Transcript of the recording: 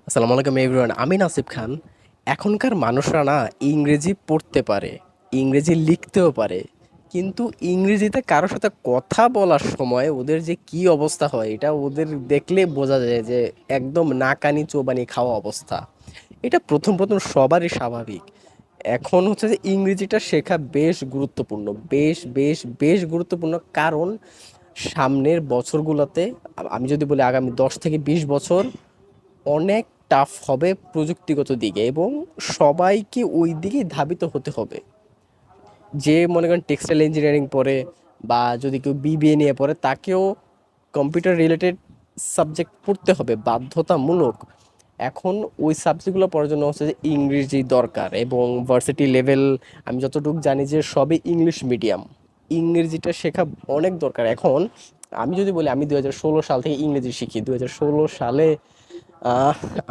আসসালামু আলাইকুম এভরিওয়ান, আমি নাসিব খান। এখনকার মানুষরা না ইংরেজি পড়তে পারে, ইংরেজি লিখতেও পারে, কিন্তু ইংরেজিতে কারোর সাথে কথা বলার সময় ওদের যে কি অবস্থা হয় এটা ওদের দেখলে বোঝা যায় যে একদম নাকানি চোবানি খাওয়া অবস্থা। এটা প্রথম প্রথম সবারই স্বাভাবিক। এখন হচ্ছে যে ইংরেজিটা শেখা বেশ গুরুত্বপূর্ণ, বেশ বেশ বেশ গুরুত্বপূর্ণ, কারণ সামনের বছরগুলোতে আমি যদি বলি আগামী 10 থেকে 20 বছর অনেক টাফ হবে প্রযুক্তিগত দিকে, এবং সবাইকে ওই দিকেই ধাবিত হতে হবে। যে মনে করেন টেক্সটাইল ইঞ্জিনিয়ারিং পড়ে বা যদি কেউ বিবিএ নিয়ে পড়ে, তাকেও কম্পিউটার রিলেটেড সাবজেক্ট পড়তে হবে বাধ্যতামূলক। এখন ওই সাবজেক্টগুলো পড়ার জন্য হচ্ছে যে ইংরেজি দরকার, এবং ভার্সিটি লেভেল আমি যতটুকু জানি যে সবই ইংলিশ মিডিয়াম। ইংরেজিটা শেখা অনেক দরকার এখন। আমি যদি বলি, আমি 2016 সাল থেকে ইংরেজি শিখি। 2016 সালে